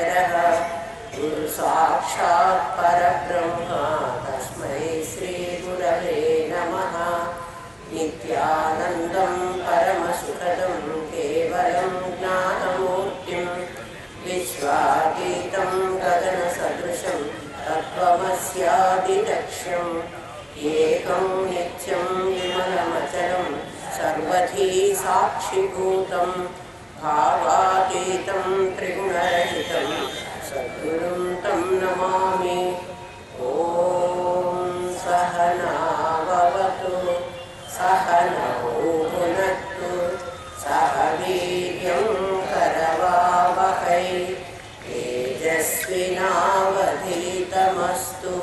अक्षरः गुरु साक्षात् परब्रह्म तस्मै श्री गुरवे नमः। नित्यानन्दं परमसुखदं केवलं ज्ञानमूर्तिं विश्वातीतं गगनसदृशं तत्त्वमस्यादिलक्ष्यम् एकं नित्यं विमलमचलं सर्वधी साक्षिभूतं भावातीतं त्रिगुणरहितं सद्गुरुं तं नमामि। ॐ सहना भवतु सहनौ भुनक्तु सह वीर्यं करवावहै तेजस्विनावधीतमस्तु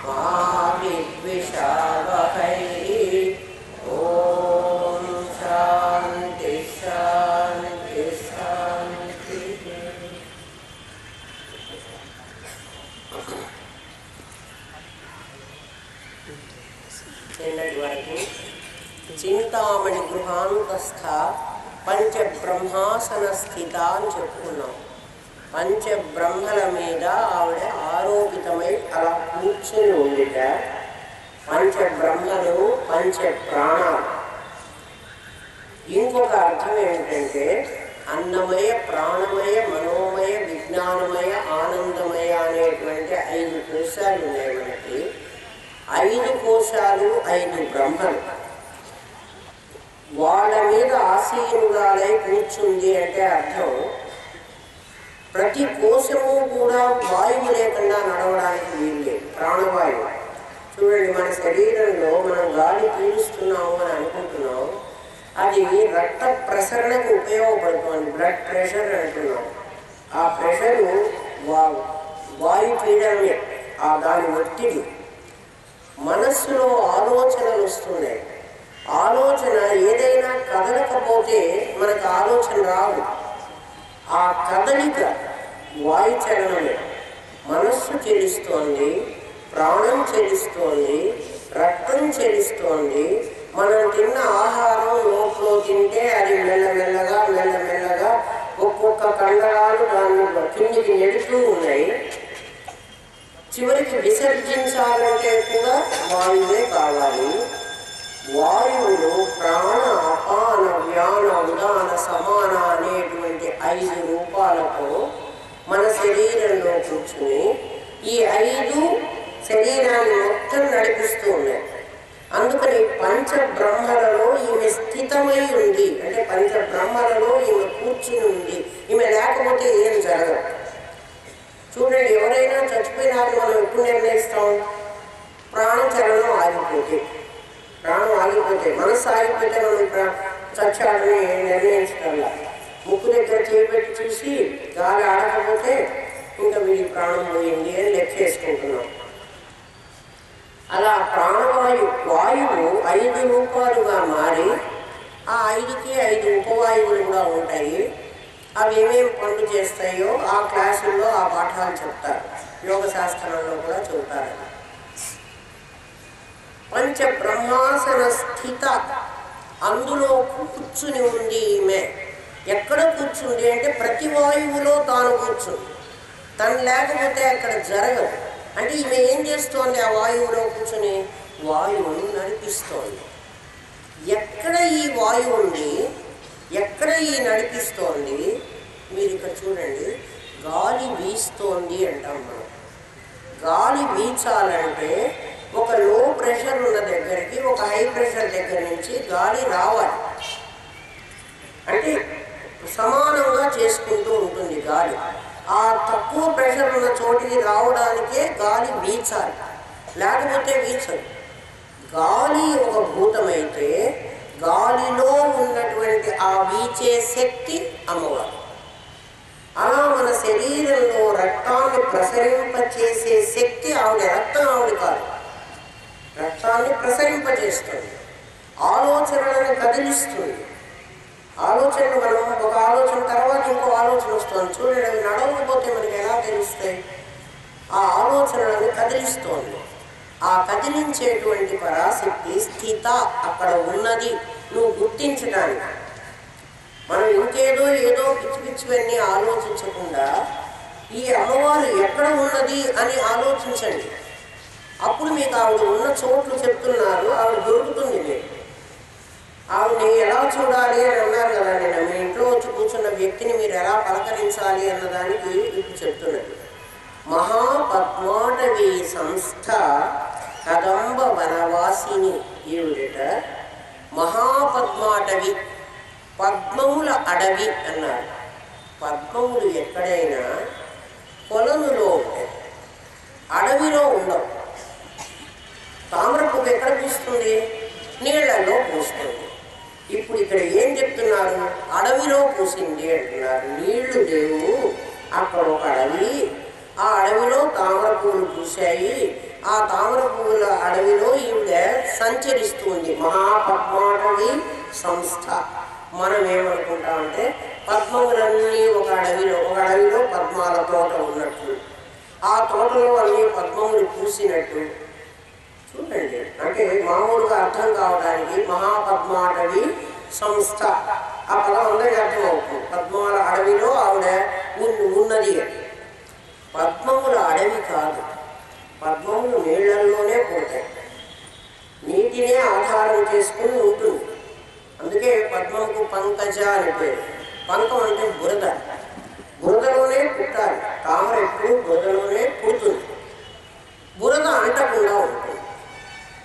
मा विद्विषावहै। ॐ शान्ति शान्ति शान्तिः। నిన్నటి వరకు చింతామణి గృహాంతస్థ పంచబ్రహ్మాసన స్థిత అని చెప్పుకున్నాం. పంచబ్రహ్మల మీద ఆవిడ ఆరోపితమై అలా కూర్చొని ఉండిట. పంచబ్రహ్మలు పంచప్రాణాలు. ఇంకొక అర్థం ఏమిటంటే అన్నమయ ప్రాణమయ మనోమయ విజ్ఞానమయ ఆనందమయ అనేటువంటి 5 కోశాలు ఉన్నాయి మనకి. 5 కోశాలు 5 బ్రహ్మలు. వాళ్ళ మీద ఆసీనురాలై కూర్చుంది అంటే అర్థం ప్రతి కోశము కూడా వాయువు లేకుండా నడవడానికి వీల్లేదు. ప్రాణవాయువు చూడండి, మన శరీరంలో మనం గాలి పీలుస్తున్నాము అని అనుకుంటున్నాం. అది రక్త ప్రసరణకు ఉపయోగపడుతుంది. బ్లడ్ ప్రెషర్ అంటున్నాం. ఆ ప్రెషరు వాయు పీడనమే, దాని ఒత్తిడి. మనస్సులో ఆలోచనలు వస్తున్నాయి. ఆలోచన ఏదైనా కదలకపోతే మనకు ఆలోచన రాదు. ఆ కదలిక వాయు చలనమే. మనస్సు చెలిస్తోంది, ప్రాణం చెలిస్తోంది, రక్తం చెలిస్తోంది. మనం తిన్న ఆహారం నోట్లో తింటే అది మెల్లమెల్లగా మెల్లమెల్లగా ఒక్కొక్క కండరాలు దాన్ని కిందికి నెడుతూ ఉన్నాయి. చివరికి విసర్జించాలంటే కూడా వాయువే కావాలి. వాయువులు ప్రాణ అపాన వ్యాన ఉదాన సమాన అనేటువంటి 5 రూపాలతో మన శరీరంలో కూర్చుని ఈ 5 శరీరాన్ని మొత్తం నడిపిస్తూ ఉన్నాయి. అందుకని పంచబ్రహ్మలలో ఈమె స్థితమై ఉంది. అంటే పంచబ్రహ్మలలో ఈమె కూర్చుని ఉంది. ఈమె లేకపోతే ఏం జరగదు. చూడండి, ఎవరైనా చచ్చిపోయినారు మనం ఎప్పుడు నిర్ణయిస్తాం? ప్రాణచలనం ఆగిపోతే. ప్రాణం ఆగిపోతే, మనసు ఆగిపోతే మనం చచ్చాడని నిర్ణయించగల. ముక్కు దగ్గర చేపెట్టి చూసి గాలి ఆడకపోతే ఇంకా వీడి ప్రాణం పోయింది అని లెక్కేసుకుంటున్నాం. అలా వాయువు 5 రూపాలుగా మారి ఆ 5కి 5 ఉపవాయువులు కూడా ఉంటాయి. అవి ఏమేమి పనులు చేస్తాయో ఆ క్లాసుల్లో ఆ పాఠాలు చెప్తారు. యోగ శాస్త్రంలో కూడా చెబుతారు. పంచబ్రహ్మాసన స్థిత, అందులో కూర్చుని ఉంది ఈమె. ఎక్కడ కూర్చుంది అంటే ప్రతి వాయువులో తాను కూర్చుంది. తను లేకపోతే అక్కడ జరగదు. అంటే ఈమె ఏం చేస్తోంది? ఆ వాయువులో కూర్చుని వాయువును నడిపిస్తోంది. ఎక్కడ ఈ వాయువు ఉంది, ఎక్కడ ఈ నడిపిస్తోంది? మీరు ఇక్కడ చూడండి, గాలి వీస్తోంది అంటాం మనం. గాలి వీచాలంటే ఒక లో ప్రెషర్ ఉన్న దగ్గరికి ఒక హై ప్రెషర్ దగ్గర నుంచి గాలి రావాలి. అంటే సమానంగా చేసుకుంటూ ఉంటుంది గాలి. ఆ తక్కువ ప్రెషర్ ఉన్న చోటికి రావడానికే గాలి వీచాలి, లేకపోతే వీచదు. గాలి ఒక భూతమైతే గాలిలో ఉన్నటువంటి ఆ వీచే శక్తి అమ్మవారు. అలా మన శరీరంలో రక్తాన్ని ప్రసరింపచేసే శక్తి ఆవిడ. రక్తం ఆవిడ కాదు, రక్తాన్ని ప్రసరింపజేస్తుంది. ఆలోచనలను కదిలిస్తుంది. ఆలోచనలు మనం ఒక ఆలోచన తర్వాత ఇంకో ఆలోచన వస్తుంది. చూడండి, అవి నడవకపోతే మనకి ఎలా తెలుస్తాయి? ఆ ఆలోచనలను కదిలిస్తోంది. ఆ కదిలించేటువంటి పరాశక్తి స్థిత అక్కడ ఉన్నది నువ్వు గుర్తించడానికి. మనం ఇంకేదో ఏదో పిచ్చి పిచ్చివన్నీ ఆలోచించకుండా ఈ అమ్మవారు ఎక్కడ ఉన్నది అని ఆలోచించండి. అప్పుడు మీకు ఆవిడ ఉన్న చోట్లు చెప్తున్నారు, ఆవిడ దొరుకుతుంది మీకు. ఆవిడని ఎలా చూడాలి అని అన్నారు కదా, నేను మీ ఇంట్లో వచ్చి కూర్చున్న వ్యక్తిని మీరు ఎలా పలకరించాలి అన్నదానికి ఇప్పుడు చెప్తున్నది. మహాపద్మాటవీ సంస్థ కదంబ వనవాసిని ఈవిడట. మహాపద్మాటవి, పద్మముల అడవి అన్నారు. పద్మములు ఎక్కడైనా కొలనులో ఉంటాయి, అడవిలో ఉండవు. తామరపువ్వు ఎక్కడ పూస్తుంది? నీళ్లలో పూస్తుంది. ఇప్పుడు ఇక్కడ ఏం చెప్తున్నారు? అడవిలో పూసింది అంటున్నారు. నీళ్లు లేవు, అక్కడ ఒక అడవి, ఆ అడవిలో తామర పువ్వులు పూసాయి. ఆ తామర పువ్వుల అడవిలో ఈవిడ సంచరిస్తుంది. మహాపద్మాటవి సంస్థ. మనం ఏమనుకుంటామంటే పద్మములన్నీ ఒక అడవిలో పద్మాల తోట ఉన్నట్లు, ఆ తోటలో అన్ని పద్మములు పూసినట్టు చూడండి. అంటే మామూలుగా అర్థం కావడానికి మహాపద్మాటవి సంస్థ ఆ పదం అందరికీ అర్థమవుతుంది. పద్మాల అడవిలో ఆవిడ ఉన్నది. పద్మముల అడవి కాదు, పద్మములు నీళ్లలోనే పోతాయి, నీటినే ఆధారం చేసుకుని ఉంటుంది. అందుకే పద్మముకు పంకజ అని పేరు. పంకం అంటే బురద, బురదలోనే పుట్టాలి. తామర ఎప్పుడు బురదలోనే పుడుతుంది, బురద అంటకుండా ఉంటుంది.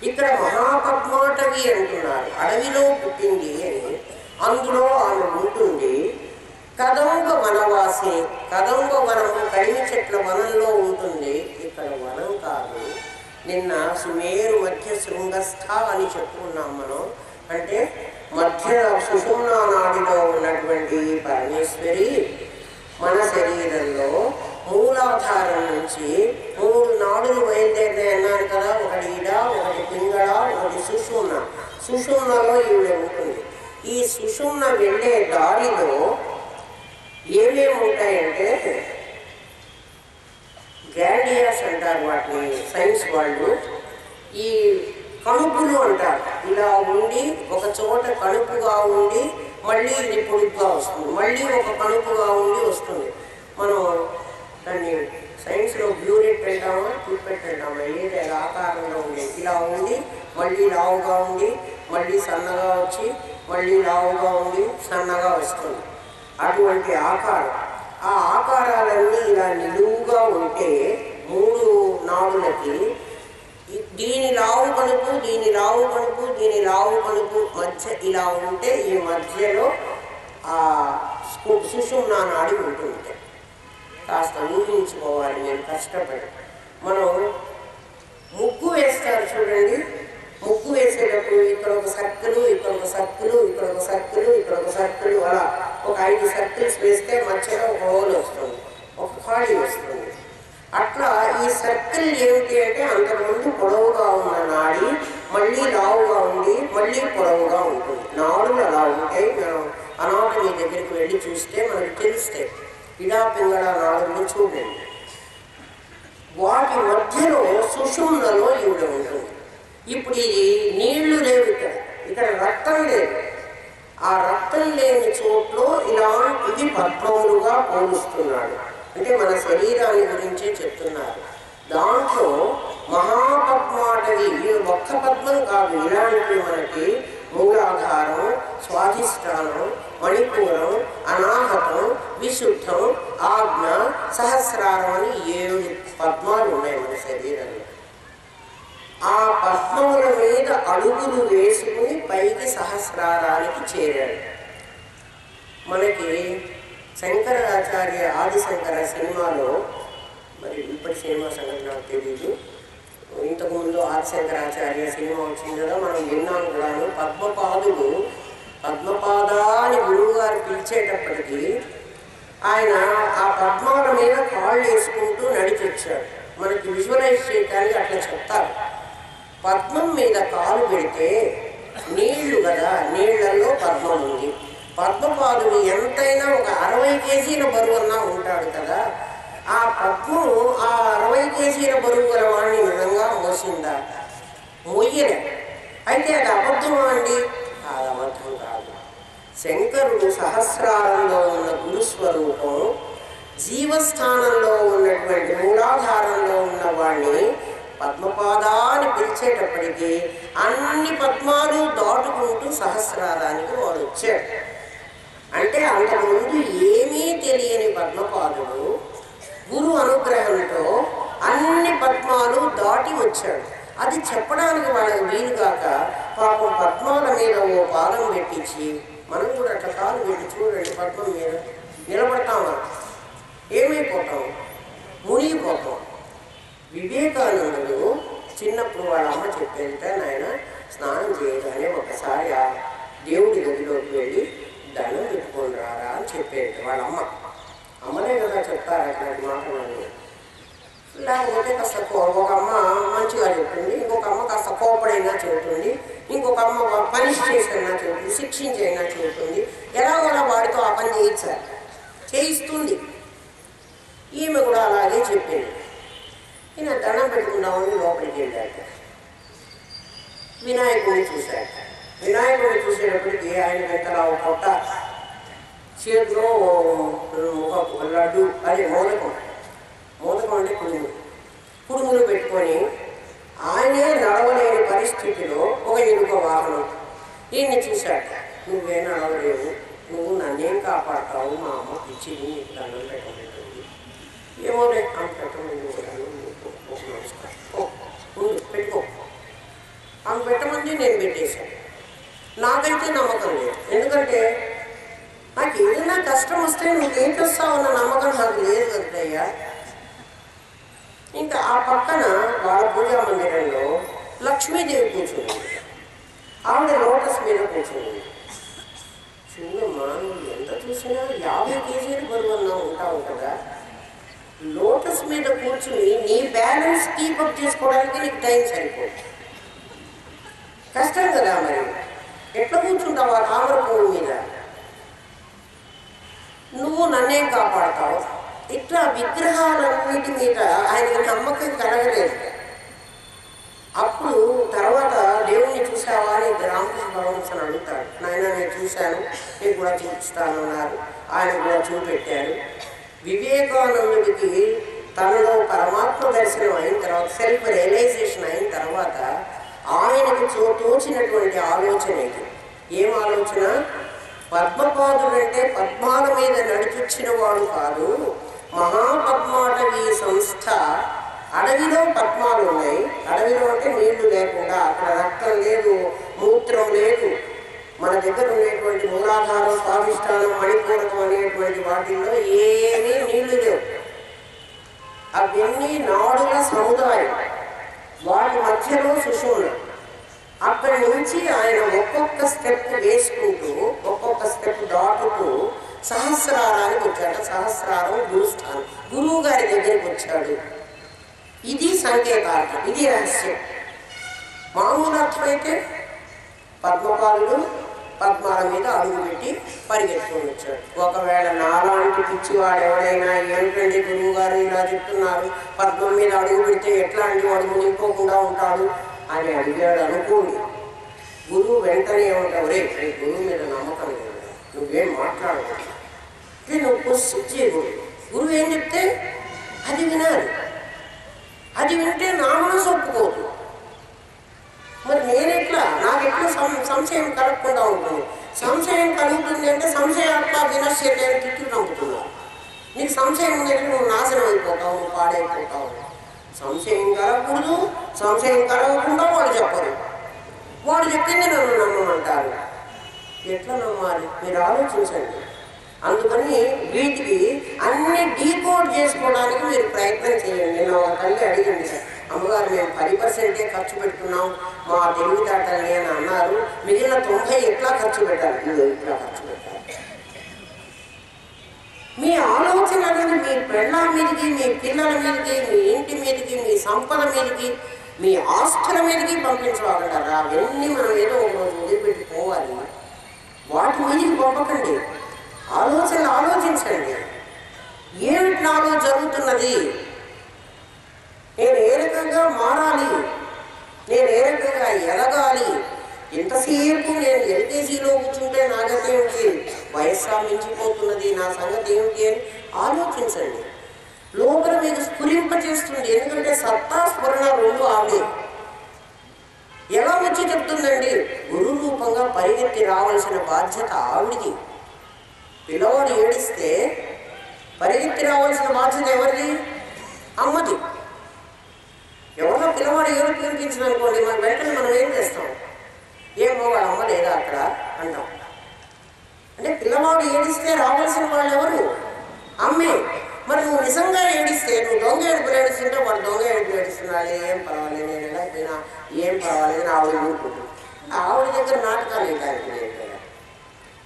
ఇక్కడ మహాపద్మాటవి అంటున్నారు, అడవిలో పుట్టింది అని. అందులో ఆమె ఉంటుంది. కదంబ వనవాసి, కదంబ వనము కడిమి చెట్ల వనంలో ఉంటుంది. ఇక్కడ వనం కాదు. నిన్న సుమేరు మధ్య శృంగస్థ అని చెప్పుకున్నాం మనం. అంటే మధ్య సుషుమ్నా నాడిలో ఉన్నటువంటి పరమేశ్వరి మన శరీరంలో మూలాధారం నుంచి 3 నాడులు బయలుదేరినాయి అన్నారు కదా. ఒకటి ఇడ, ఒకటి పింగళ, ఒకటి సుషుమ్న. సుషుమ్నలో ఈవిడ ఉంటుంది. ఈ సుషుమ్న వెళ్ళే దారిలో ఏమేమి ఉంటాయంటే గ్రాండియాస్ అంటారు వాటిని సైన్స్ వాళ్ళు. ఈ కణుపులు అంటారు. ఇలా ఉండి ఒక చోట కణుపుగా ఉండి మళ్ళీ ఇది పొడుగ్గా వస్తుంది, మళ్ళీ ఒక కణుపుగా ఉండి వస్తుంది. మనం దాన్ని సైన్స్లో బ్యూరెట్ అంటామా, ట్యూపెట్ అంటామా, ఏదైనా ఆకారంలో ఉండేది. ఇలా ఉండి మళ్ళీ లావుగా ఉండి మళ్ళీ సన్నగా వచ్చి మళ్ళీ లావుగా ఉండి సన్నగా వస్తుంది. అటువంటి ఆకారం. ఆ ఆకారాలన్నీ ఇలా నిలువుగా ఉంటే 3 నాడులకి దీని లావు కణుపు, దీని లావు కణుపు, దీని లావు కణుపు మధ్య ఇలా ఉంటే ఈ మధ్యలో ఆ సుషుమ్నా నాడి ఉంటుంది. కాస్త ఊహించుకోవాలి నేను కష్టపడి. మనం ముగ్గు వేస్తారు చూడండి. ముగ్గు వేసేటప్పుడు ఇక్కడ ఒక సర్కిల్, ఇక్కడ ఒక సర్కిల్, ఇక్కడ ఒక సర్కిల్, ఇక్కడ ఒక సర్కిల్, అలా ఒక 5 సర్కిల్స్ వేస్తే మధ్యలో ఒక హోల్ వస్తుంది, ఒక ఖాళీ వస్తుంది. అట్లా ఈ సర్కిల్ ఏమిటి అంటే అంతకుముందు పొడవుగా ఉన్న నాడి మళ్ళీ లావుగా ఉండి మళ్ళీ పొడవుగా ఉంటుంది. నాడులు అలా ఉంటాయి. మనం అనాటమీ దగ్గరికి వెళ్ళి చూస్తే మనకు తెలుస్తాయి. ఇడా పింగళ నాడులు చూడండి. వాటి మధ్యలో సుషుమ్నలో ఈవిడ ఉంటుంది. ఇప్పుడు ఇది నీళ్లు లేవు, ఇక్కడ రక్తం లేదు. ఆ రక్తం లేని చోట్లో ఇలాంటివి పద్మములుగా పోలుస్తున్నాడు. అంటే మన శరీరాన్ని గురించే చెప్తున్నారు. దాంట్లో మహాపద్మాటవి ఒక్క పద్మం కాదు, ఇలాంటివి మనకి మూలాధారం, స్వాధిష్టానం, మణిపూరం, అనాహతం, విశుద్ధం, ఆజ్ఞ, సహస్రారం అని 7 పద్మాలు ఉన్నాయి మన శరీరంలో. ఆ పద్మముల మీద అడుగులు వేసుకుని పైకి సహస్రారానికి చేరాడు. మనకి శంకరాచార్య ఆదిశంకర సినిమాలో, మరి ఇప్పటి సినిమా సంగతి నాకు తెలీదు, ఇంతకుముందు ఆదిశంకరాచార్య సినిమా వచ్చింది కదా, మనం విన్నాం కూడాను. పద్మపాదుడు పద్మపాద అని గురువు గారు పిలిచేటప్పటికీ ఆయన ఆ పద్మాల మీద కాళ్ళు వేసుకుంటూ నడిచొచ్చాడు. మనకి విజువలైజ్ చేయడానికి అట్లా చెప్తారు. పద్మం మీద కాలు పెడితే నీళ్లు కదా, నీళ్లలో పద్మం ఉంది. పద్మపాదుడు ఎంతైనా ఒక 60 కేజీల బరువున్నా ఉంటాడు కదా. ఆ పద్మం ఆ 60 కేజీల బరువు గల వాడిని నిజంగా మోసిందా? మోయ్యలే. అయితే అది అబద్ధమా అండి? అది అబద్ధం కాదు. శంకరుడు సహస్రారంలో ఉన్న గురుస్వరూపం జీవస్థానంలో ఉన్నటువంటి మూలాధారంలో ఉన్న వాడిని పద్మపాద అని పిలిచేటప్పటికీ అన్ని పద్మాలు దాటుకుంటూ సహస్రారానికి వాడు వచ్చాడు. అంటే అంతకుముందు ఏమీ తెలియని పద్మపాదుడు గురు అనుగ్రహంతో అన్ని పద్మాలు దాటి వచ్చాడు. అది చెప్పడానికి వాళ్ళకి వీలుగాక పాపం పద్మాల మీద ఓ పాదం పెట్టించి, మనం కూడా అట్లా కాలు పెట్టి చూడండి, పద్మం మీద నిలబడతామా? ఏమైపోతాం? మునిగిపోతాం. వివేకానందుడు చిన్నప్పుడు వాళ్ళ అమ్మ చెప్పేంటే, నాయన స్నానం చేయగానే ఒకసారి ఆ దేవుడి గదిలోకి వెళ్ళి దండం పెట్టుకొని రారా అని చెప్పేది వాళ్ళ అమ్మ. అమ్మనే కదా చెప్తారు అట్లాంటి మాటలన్నీ. లేకపోతే కాస్త ఒక అమ్మ మంచిగా చెప్తుంది, ఇంకొక అమ్మ కాస్త కోపడైనా చెబుతుంది, ఇంకొక అమ్మ పనిష్ చేసైనా చెబుతుంది, శిక్షించైనా చెబుతుంది. ఎలాగోలా వాడితో ఆ పని చేయిస్తుంది. ఈమె కూడా అలాగే చెప్పింది. ఈయన దండం పెట్టుకుందామని లోపలికి వెళ్ళాక వినాయకుడిని చూశాక, వినాయకుడిని చూసేటప్పటికి ఆయన వెంటనే ఒక పొట్ట, చేతిలో ఒక లడ్డు, అదే మోదకం అంటే కుడుములు పెట్టుకొని ఆయనే నడవలేని పరిస్థితిలో ఒక ఎలుక వాహనం. ఈయన్ని చూశాక, నువ్వే నడవలేవు, నువ్వు నన్నేం కాపాడతావు, మా అమ్మ పిచ్చిని నీకు దండం పెట్టలేదు, ఏమో రేపు అంత పెట్టమని పెట్టుకో, ఆమె పెట్టమంది నేను పెట్టేశాను. నాకైతే నమ్మకం లేదు, ఎందుకంటే నాకు ఏదైనా కష్టం వస్తే నువ్వు ఏంటి వస్తావు అన్న నమ్మకం నాకు లేదు కదయ్యా. ఇంకా ఆ పక్కన వాళ్ళ పూజా మందిరంలో లక్ష్మీదేవి కూర్చుంది. ఆవిడ లోటస్ మీద కూర్చుంది. చూడమ్మా, నువ్వు ఎంత చూసినా 50 కేజీలు బరువన్నా ఉంటావు కదా, లోటస్ మీద కూర్చుని నీ బ్యాలెన్స్ కీపప్ చేసుకోవడానికి నీకు టైం సరిపోదు, కష్టం కదా. మరి ఎట్లా కూర్చుంటావు ఆ తామర పువ్వు మీద? నువ్వు నన్నేం కాపాడతావు? ఇట్లా విగ్రహాలన్నిటి మీద ఆయన నమ్మకం కలగలేదు. అప్పుడు తర్వాత దేవుణ్ణి చూసావా అని రామకృష్ణ పరమహంసని అడుగుతాడు. నాయన నేను చూశాను, నేను కూడా చూపిస్తాను అన్నారు. ఆయన కూడా చూపెట్టారు. వివేకానందుడికి తనలో పరమాత్మ దర్శనం అయిన తర్వాత, సెల్ఫ్ రియలైజేషన్ అయిన తర్వాత ఆయనకు తోచినటువంటి ఆలోచన ఇది. ఏం ఆలోచన? పద్మపాదుడంటే పద్మాల మీద నడిచొచ్చిన వాడు కాదు, మహాపద్మాటవీ సంస్థ. అడవిలో పద్మాలు ఉన్నాయి. అడవిలో అంటే నీళ్లు లేకుండా, అక్కడ రక్తం లేదు, మూత్రం లేదు. మన దగ్గర ఉండేటువంటి మూలాధారం, స్వాధిష్టానం, మణిపూరకం అనేటువంటి వాటిల్లో ఏమీ నీళ్లు లేవు. అవన్నీ నాడుల సముదాయం, వాటి మధ్యలో సుషుమ్న. అక్కడి నుంచి ఆయన ఒక్కొక్క స్టెప్ వేసుకుంటూ, ఒక్కొక్క స్టెప్ దాటుతూ సహస్రారానికి వచ్చాడు. సహస్రారం గురుస్థానం, గురువు గారి దగ్గరికి వచ్చాడు. ఇది సంకేతార్థం, ఇది రహస్యం. మామూలు అర్థం అయితే పద్మపాదుడు పద్మాల మీద అడుగుపెట్టి పరిగెత్తుకొని వచ్చాడు. ఒకవేళ నాలాంటి పిచ్చివాడు ఎవరైనా, ఏమిటండి గురువు గారు ఇలా చెప్తున్నారు, పద్మం మీద అడుగు పెడితే ఎట్లాంటి వాడు మునిగిపోకుండా ఉంటాడు అని అడిగాడు అనుకోండి. గురువు వెంటనే ఏమంటావు, రే గురువు మీద నమ్మకం లేదు, నువ్వేం మాట్లాడకూడదు, నువ్వు క్వశ్చన్ చేయకూడదు. గురువు ఏం చెప్తే అది వినాలి. అది వింటే నా మనసు ఒప్పుకోదు. మరి నేనెట్లా, నాకెట్లా సంశయం కలగకుండా ఉంటుంది? సంశయం కలుగుతుంది అంటే సంశయాత్మ వినశ్యతే అని తిట్టు చంపుతున్నావు. నీకు సంశయం ఉందంటే నువ్వు నాశనం అయిపోతావు, నువ్వు పాడైపోతావు. సంశయం కలగకూడదు, సంశయం కలగకుండా వాడు చెప్పరు. వాడు చెప్పింది నన్ను నమ్మమంటారు. ఎట్లా నమ్మాలి? మీరు ఆలోచించండి. అందుకని వీటికి అన్ని డీకోడ్ చేసుకోవడానికి మీరు ప్రయత్నం చేయండి. నేను ఒక తల్లి అడిగింది, అమ్మగారు మేము 10% ఖర్చు పెడుతున్నాం మా తెలివితేటల్ని అని అన్నారు, మిగిలిన 90 ఎట్లా ఖర్చు పెట్టాలి? ఇట్లా ఖర్చు పెట్టాలి. మీ ఆలోచన అనేది మీ పెళ్ళాం మీదకి, మీ పిల్లల మీదకి, మీ ఇంటి మీదకి, మీ సంపద మీదకి, మీ ఆస్తుల మీదకి పంపించవాలంటారా? అవన్నీ మనం ఏదో ఒక రోజు వదిలిపెట్టుకోవాలి. వాటి మీదకి పంపకండి. ఆలోచనలు ఆలోచించండి. ఏమిటి నాలో జరుగుతున్నది? నేను ఏ రకంగా మారాలి? నేను ఏ రకంగా ఎదగాలి? ఇంతసేపు నేను ఎల్కేజీలో కూర్చుంటే నాగతే ఉంది, వయస్సా మించిపోతున్నది, నా సంగతి ఏమిటి అని ఆలోచించండి. లోపల మీకు స్ఫురింపచేస్తుంది. ఎందుకంటే సత్తా స్ఫురణ రెండు ఆవిడే. ఎలా వచ్చి చెప్తుందండి? గురు రూపంగా పరిగెత్తి రావాల్సిన బాధ్యత ఆవిడికి. పిల్లవాడు ఏడిస్తే పరిగెత్తి రావాల్సిన బాధ్యత ఎవరిది? అమ్మది. ఎవరో పిల్లవాడు ఏడుపు వినిపించింది అనుకోండి, మన వెంటనే మనం ఏం చేస్తాం? ఏమో వాళ్ళ అమ్మ లేదా అక్కడ అంటాం. అంటే పిల్లవాడు ఏడిస్తే రావాల్సిన వాళ్ళు ఎవరు? అమ్మే. మరి నువ్వు నిజంగా ఏడిస్తే, నువ్వు దొంగ ఏడుపులు ఏడుస్తుంటే వాడు దొంగ ఏడుపులు ఏడుస్తున్నాడు, ఏం పర్వాలేదు, నేను ఎలా పోయినా ఏం పర్వాలేదు ఆవిడ ఊరుకుంటుంది. ఆవిడ దగ్గర నాటకాలు ఏంటానికి?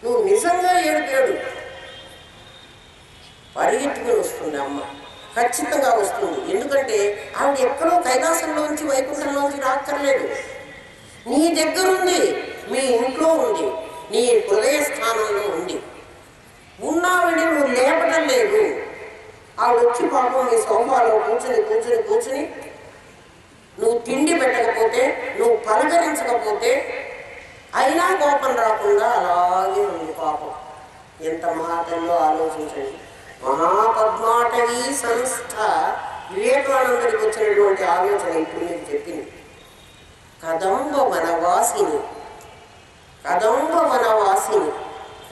నువ్వు నిజంగా ఏడు పరిగెత్తుకుని వస్తుంది అమ్మ, ఖచ్చితంగా వస్తుంది. ఎందుకంటే ఆవిడ ఎక్కడో కైలాసంలోంచి వైకుంఠంలోంచి రాక్కర్లేదు, నీ దగ్గరుంది, మీ ఇంట్లో ఉంది, నీ హృదయ స్థానంలో ఉంది. ఉన్నావిడి నువ్వు లేపటం లేదు. ఆవిడ వచ్చి పాపం నీ సోఫాలో కూర్చుని నువ్వు తిండి పెట్టకపోతే, నువ్వు పలకరించకపోతే అయినా కోపం రాకుండా అలాగే ఉంది పాపం. ఎంత మహాతంలో ఆలోచించండి. మహాపద్మాటవీ సంస్థ వివేకానందుడికి వచ్చినటువంటి ఆలోచన ఇప్పుడు మీకు చెప్పింది. కదంబ వనవాసిని, కదంబ వనవాసిని.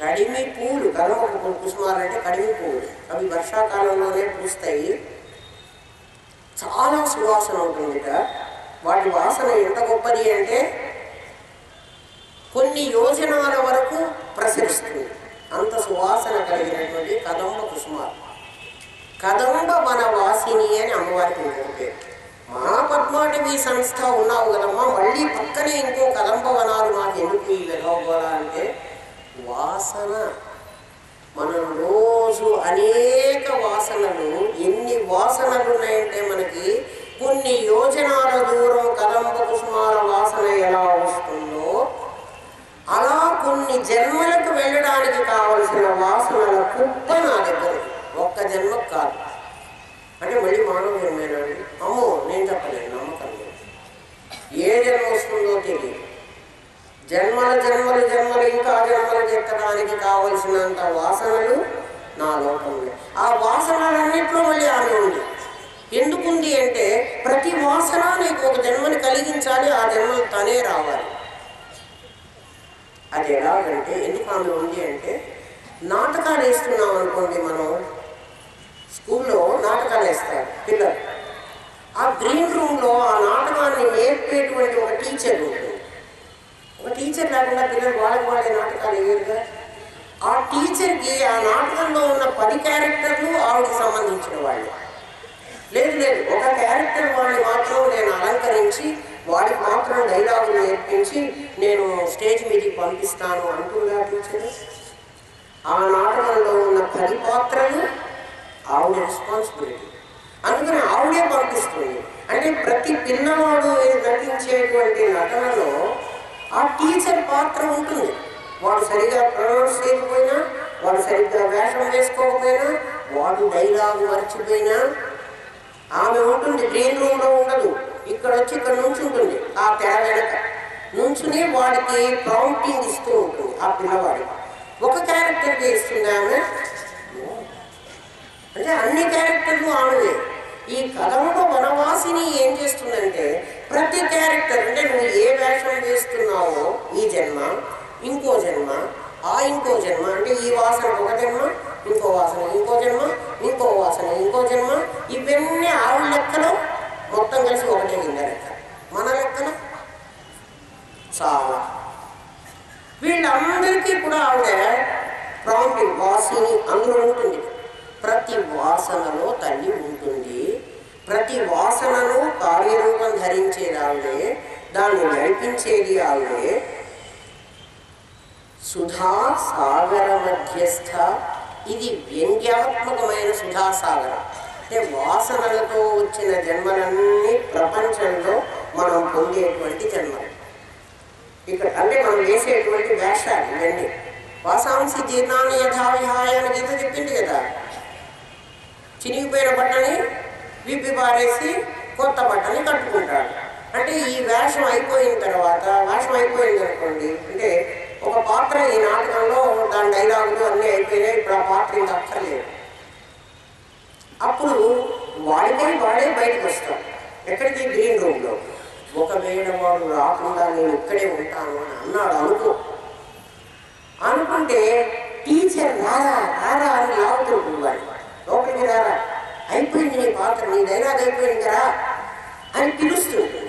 కడిమి పూలు, కదంబ కుసుమాలంటే కడిమి పూలు, అవి వర్షాకాలంలోనే పూస్తాయి. చాలా సువాసన ఉంటుందిట. వాటి వాసన ఎంత గొప్పది అంటే కొన్ని యోజనాల వరకు ప్రసరిస్తుంది. అంత సువాసన కలిగినటువంటి కదంబ కుసుమాలు. కదంబ వనవాసిని అని అమ్మవారికి ఉంటుంది. మహాపద్మాటవీ సంస్థ ఉన్నావు కదమ్మా, మళ్ళీ పక్కనే ఇంకో కదంబ వనాలు మాకు ఎందుకు ఈ వెలవగోలా అంటే వాసన. మనం రోజు అనేక వాసనలు, ఎన్ని వాసనలు ఉన్నాయంటే మనకి కొన్ని యోజనాల దూరం కదంబ కుసుమాల వాసన ఎలా వస్తుందో అలా కొన్ని జన్మలకు వెళ్ళడానికి కావలసిన వాసనల కుప్ప నా దగ్గర. ఒక్క జన్మకు కాదు. అంటే మళ్ళీ మానవ జన్మేనండి? అమ్మో, నేను చెప్పలేను, నమ్మకం లేదు. ఏ జన్మ వస్తుందో తెలియదు. జన్మలు జన్మలు జన్మలు ఇంకా జన్మలు ఎత్తడానికి కావలసినంత వాసనలు నా లోకంలో. ఆ వాసనలన్నింటిలో మళ్ళీ ఆమె ఉంది. ఎందుకుంది అంటే ప్రతి వాసన నీకు ఒక జన్మని కలిగించాలి, ఆ జన్మలు తనే రావాలి. అది ఎలాగంటే ఎందుకు ఆమె ఉంది అంటే, నాటకాలు వేస్తున్నాం అనుకోండి, మనం స్కూల్లో నాటకాలు వేస్తారు పిల్లలు. ఆ గ్రీన్ రూమ్లో ఆ నాటకాన్ని నేర్పేటువంటి ఒక టీచర్ ఉంటుంది. ఒక టీచర్ లేకుండా పిల్లలు వాళ్ళకి వాళ్ళే నాటకాలు వేయరుగా. ఆ టీచర్కి ఆ నాటకంలో ఉన్న 10 క్యారెక్టర్లు ఆవిడకి సంబంధించిన వాళ్ళు. లేదు ఒక క్యారెక్టర్ వాడిని మాత్రం నేను అలంకరించి వాడికి మాత్రం డైలాగులు నేర్పించి నేను స్టేజ్ మీదకి పంపిస్తాను అంటుందా టీచర్? ఆ నాటకంలో ఉన్న 10 పాత్రలు ఆవిడ రెస్పాన్సిబిలిటీ. అందుకని ఆవిడే పంపిస్తుంది. అంటే ప్రతి పిల్లవాడు నటించేటువంటి నటనలో ఆ టీచర్ పాత్ర ఉంటుంది. వాడు సరిగా ప్రొనౌన్స్ చేయకపోయినా, వాడు సరిగ్గా వేషం వేసుకోకపోయినా, వాడు డైలాగు మర్చిపోయినా ఆమె ఉంటుంది. గ్రీన్ రూమ్లో ఉండదు, ఇక్కడ వచ్చి ఇక్కడ నుంచి ఉంటుంది. ఆ తెర వెనక నుంచుని వాడికి ప్రాంప్టింగ్ ఇస్తూ ఉంటుంది. ఆ పిల్లవాడికి ఒక క్యారెక్టర్ వేస్తుంది ఆమె, అంటే అన్ని క్యారెక్టర్లు ఆమెదే. ఈ కదంబ వనవాసిని ఏం చేస్తుందంటే ప్రతి క్యారెక్టర్, అంటే నువ్వు ఏ వేషం వేస్తున్నావో ఈ జన్మ, ఇంకో జన్మ, ఇంకో జన్మ, అంటే ఈ వాసన ఒక జన్మ, ఇంకో వాసన ఇంకో జన్మ, ఇంకో వాసన ఇంకో జన్మ, ఇవన్నీ ఆవిడ లెక్కలో మొత్తం కలిసి ఒకటే కింద లెక్క. మన లెక్కన చాలా. వీళ్ళందరికీ కూడా ఆవిడ ప్రాంప్టింగ్ వాసిని అందులో ఉంటుంది. ప్రతి వాసనలో తల్లి ఉంటుంది. ప్రతి వాసనను కార్యరూపం ధరించేది ఆవిడే, దాన్ని నడిపించేది ఆవిడే. సుధా సాగర మధ్యస్థ, ఇది వ్యంగ్యాత్మకమైన సుధాసాగరం. అంటే వాసనలతో వచ్చిన జన్మలన్నీ ప్రపంచంలో మనం పొందేటువంటి జన్మలు. ఇక్కడ అంటే మనం వేసేటువంటి వేషాలు ఇవన్నీ. వాసాంసి జీర్ణాన్ని యథావిహాయ అని గీత చెప్పింది కదా. చినిగిపోయిన బట్టని విప్పి పారేసి కొత్త బట్టని కట్టుకుంటాడు. అంటే ఈ వేషం అయిపోయిన తర్వాత, వేషం అయిపోయింది అనుకోండి, అంటే ఒక పాత్ర ఈ నాటకంలో దాని డైలాగులు అన్నీ అయిపోయినాయి, ఇప్పుడు ఆ పాత్ర ఇంకా అక్కర్లేదు. అప్పుడు వాడిపై వాడే బయటకు వస్తాడు. ఎక్కడికి? గ్రీన్ రూమ్లో. ఒకవేళ వాడు రాకుండా నేను ఇక్కడే ఉంటాను అని అన్నాడు అనుకో. అనుకుంటే టీచర్ రారా రారా అని లాగుతుంది. వాడు లోపలికి రారా, అయిపోయింది నీ పాత్ర, నీ డైలాగ్ అయిపోయింది కదా అని పిలుస్తుంది.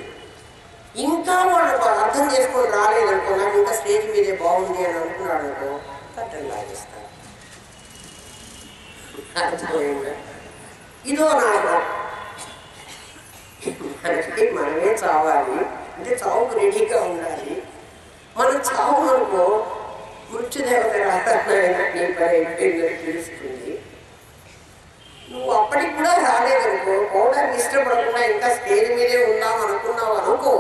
ఇంకా వాడు అర్థం చేసుకొని రాలేదనుకో, నాకు ఇంకా స్టేజ్ మీదే బాగుంది అని అనుకున్నాడు అనుకో, కట్టలు లాగేస్తాడు. అర్థమైందా? ఇదో నాటకం. మనకి మనమే చావాలి అంటే చావుకు రెడీగా ఉండాలి. మనం చావు అనుకో, మృత్యుదేవత రాత్రైనా నీ పని అయిపోయిందని తెలుస్తుంది. నువ్వు అప్పటికి కూడా రాలేదనుకో, పోవడానికి ఇష్టపడకుండా ఇంకా స్టేజ్ మీదే ఉందాం అనుకున్నావు అనుకో,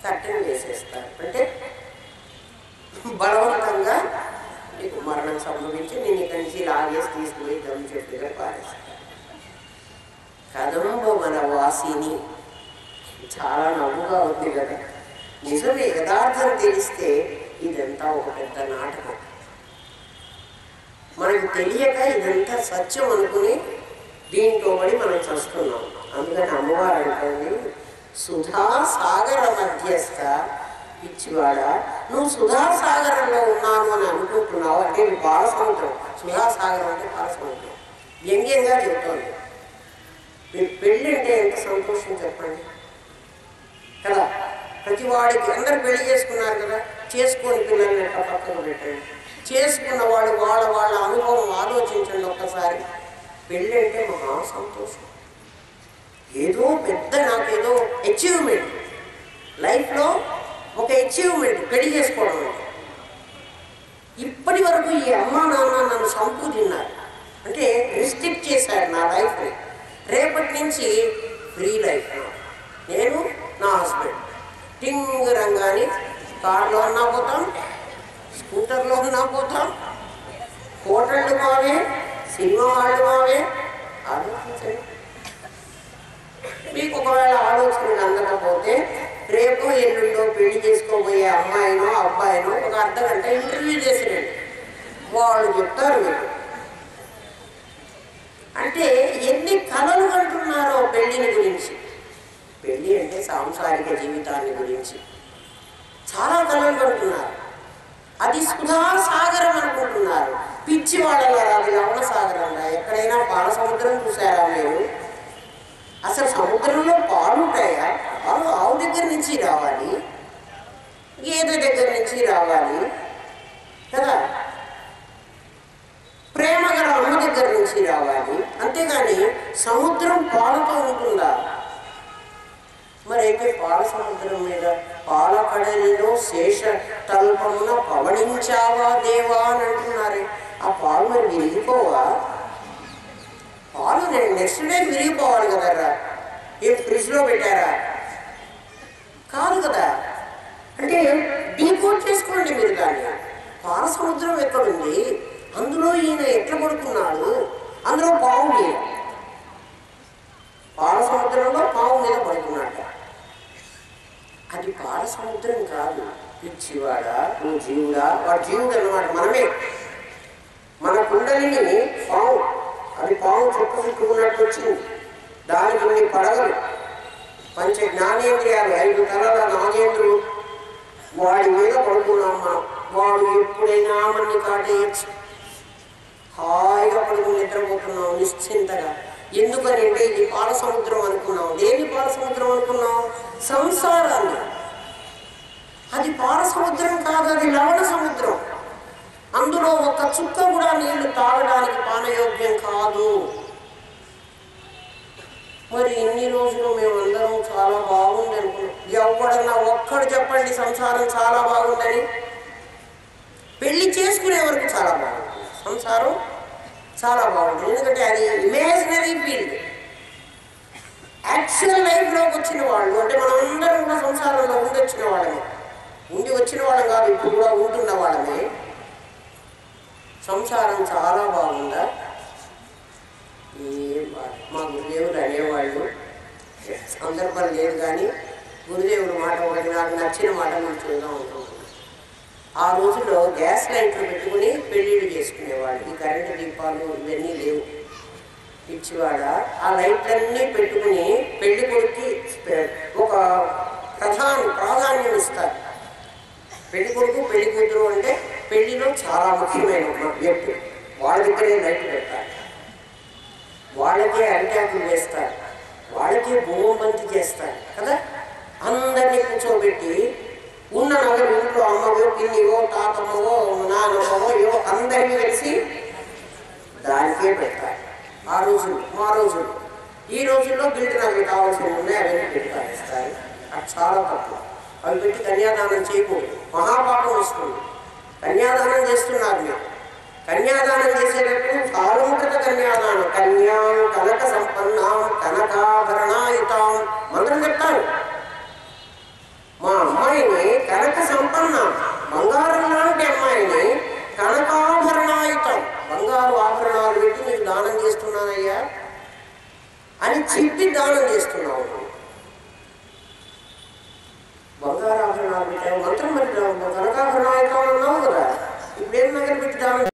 కట్టెలు వేసేస్తారు. అంటే బలవంతంగా నీకు మరణం సంభవించి నేను ఇక్కడి నుంచి లాగేసి తీసుకుని దమ్ము చెట్టుగా పారేస్తారు. కదంబ మన వాసిని చాలా నవ్వుగా ఉంది కదా. నిజమే, యథార్థం తెలిస్తే ఇదంతా ఒక పెద్ద నాటకం. మనకు తెలియక ఇదంతా సత్యం అనుకుని దీంట్లో పడి మనం చస్తున్నాం. అందుకని అమ్మవారు అంటుంది, సుధాసాగర మధ్యస్థ పిచ్చివాడ, నువ్వు సుధాసాగరంలో ఉన్నాను అని అనుకుంటున్నావు. అంటే ఇది పాలసముద్రం. సుధాసాగరం అంటే పాలసముద్రం. వ్యంగ్యంగా చెప్తోంది. మీరు పెళ్ళి అంటే ఎంత సంతోషం చెప్పండి కదా. ప్రతి వాడికి అందరు పెళ్లి చేసుకున్నారు కదా, చేసుకొని పిల్లల్ని ఎట్లా పక్కన పెట్టండి. చేసుకున్న వాడు వాళ్ళ అనుభవం ఆలోచించండి ఒక్కసారి. పెళ్ళి అంటే మహా సంతోషం. ఏదో పెద్ద నాకేదో అచీవ్మెంట్, లైఫ్లో ఒక అచీవ్మెంట్ పెళ్లి చేసుకోవడం అంటే. ఇప్పటి వరకు ఈ అమ్మా నాన్న నన్ను సంపు తిన్నారు అంటే రిస్ట్రిక్ట్ చేశారు నా లైఫ్ని. రేపటి నుంచి ఫ్రీ లైఫ్. నేను నా హస్బెండ్ టింగ్ రంగాని కార్లో ఉన్నా పోతాం, స్కూటర్లో ఉన్నా పోతాం, హోటళ్ళు మావే, సినిమా హాళ్ళు మావే. ఆలోచించండి. మీకు ఒకవేళ ఆలోచనలు అందకపోతే రేపు ఎల్లుండో పెళ్లి చేసుకోబోయే అమ్మాయినో అబ్బాయినో ఒక అర్ధగంట ఇంటర్వ్యూ చేసిరండి, వాళ్ళు చెప్తారు మీకు. అంటే ఎన్ని కలలు కంటున్నారో పెళ్లిని గురించి. పెళ్ళి అంటే సాంసారిక జీవితాన్ని గురించి చాలా కలలు కంటున్నారు. అది సుధాసాగరం అనుకుంటున్నారు. పిచ్చి వాళ్ళ అది లవణ సాగరంగా. ఎక్కడైనా పాల సముద్రం చూసారా మీరు? అసలు సముద్రంలో పాలు ఉంటాయా? పాలు ఆవు దగ్గర నుంచి రావాలి, గేదె దగ్గర నుంచి రావాలి కదా, ప్రేమ గల అమ్మ దగ్గర నుంచి రావాలి. అంతేగాని సముద్రం పాలతో ఉంటుందా? మరైతే పాల సముద్రం మీద పాల కడలిలో శేష తల్పమున పవళించావా దేవా అని అంటున్నారే. ఆ పాలు మరి విరిగిపోవా? పాలు నెక్స్ట్ డే విరిగిపోవాలి కదరా. ఏం ఫ్రిడ్జ్లో పెట్టారా? కాదు కదా. అంటే డీకోడ్ చేసుకోండి మీరు దాన్ని. పాల సముద్రం ఎక్కడుంది, అందులో ఈయన ఎట్లా పడుకున్నాడు, అందులో పావు లేదు. పాల సముద్రంలో పావు మీద పడుకున్నాడు. అది పాల సముద్రం కాదు. పిచ్చివాడా, నువ్వు జీవుడా? వాడు జీవుడు అన్నమాట. మనమే మన కుండలిని పావు, అది పావు చుట్టూ చుట్టుకున్నట్టు వచ్చింది. దానికి ఇన్ని పడగలు, పంచ జ్ఞానేంద్రియాలు, 5 తరాల నాగేంద్రులు, వాడి మీద పడుకున్నాం మనం. వాడు ఎప్పుడైనా మనని కాటేయచ్చు. హాయిగా పడుకుని నిద్రపోతున్నాం నిశ్చింతగా. ఎందుకని అంటే ఇది పాల సముద్రం అనుకున్నాం. దేని పాల సముద్రం అనుకున్నాం? సంసారాన్ని. అది పాల సముద్రం కాదు, అది లవణ సముద్రం. అందులో ఒక చుక్క కూడా నీళ్లు తాగడానికి పానయోగ్యం కాదు. మరి ఇన్ని రోజులు మేమందరం చాలా బాగుంది అనుకున్నాం. ఎవడన్నా ఒక్కడు చెప్పండి సంసారం చాలా బాగుందని. పెళ్లి చేసుకునే వరకు చాలా బాగుంటుంది సంసారం, చాలా బాగుంటుంది. ఎందుకంటే అది ఇమాజినరీ ఫీల్డ్. యాక్చువల్ లైఫ్లోకి వచ్చిన వాళ్ళు అంటే మనం అందరం కూడా సంసారంలో ఉండి వచ్చిన వాళ్ళమే. ఉండి వచ్చిన వాళ్ళం కాదు, ఇప్పుడు కూడా ఉంటున్న వాళ్ళమే. సంసారం చాలా బాగుందా? మా గురుదేవులు అనేవాళ్ళు, సందర్భం లేదు కానీ గురుదేవుడు మాట ఒకటి నాకు నచ్చిన మాట మనం చూద్దాం అనుకుంటున్నాను. ఆ రోజుల్లో గ్యాస్ లైట్లు పెట్టుకుని పెళ్ళిళ్ళు చేసుకునేవాళ్ళు. ఈ కరెంటు దీపాలు ఇవన్నీ లేవు. పిచ్చివాడ ఆ లైట్లన్నీ పెట్టుకుని పెళ్లి కొడుక్కి ఒక ప్రాధాన్యం ఇస్తారు. పెళ్లి కొడుకు పెళ్లి కూతురు అంటే పెళ్లిలో చాలా ముఖ్యమైన వ్యక్తి. వాళ్ళ దగ్గరే లైట్ పెడతారు, వాళ్ళకే అరిటాకులు వేస్తారు, వాళ్ళకే భూమి బంతి చేస్తారు కదా. అందరినీ కూర్చోబెట్టి ఉన్న నగలు ఇంట్లో అమ్మవో పిన్నివో తాతమ్మవో నాన్నమ్మవో ఏవో అందరినీ కలిసి దానికే పెడతారు. ఆ రోజులు మా రోజులు. ఈ రోజుల్లో గిల్ట్ నగలు కావాల్సినవి ఉన్నాయి, అవన్నీ పెట్టి పాటిస్తారు. అది చాలా తక్కువ. అవి పెట్టి కన్యాదానం చేయకూడదు, మహాపాపం వస్తుంది. కన్యాదానం చేస్తున్నారు మీరు. కన్యాదానం చేసేటప్పుడు సార్వముఖత కన్యాదానం. కన్యాం కనక సంపన్నాం కనకాభరణాయుతాం మంత్రం చెప్తారు. మా అమ్మాయిని కనక సంపన్న బంగారం లాంటి అమ్మాయిని కనకాభరణాయుతం బంగారు ఆభరణాలు పెట్టి మీకు దానం చేస్తున్నానయ్యా అని చెప్పి దానం చేస్తున్నావు. బంగారు ఆభరణాలు పెట్టావు, మంత్రం పెట్టావు, కనకాభరణాయుతం అన్నావు కదా. ఇప్పుడేం నగలు పెట్టి దానం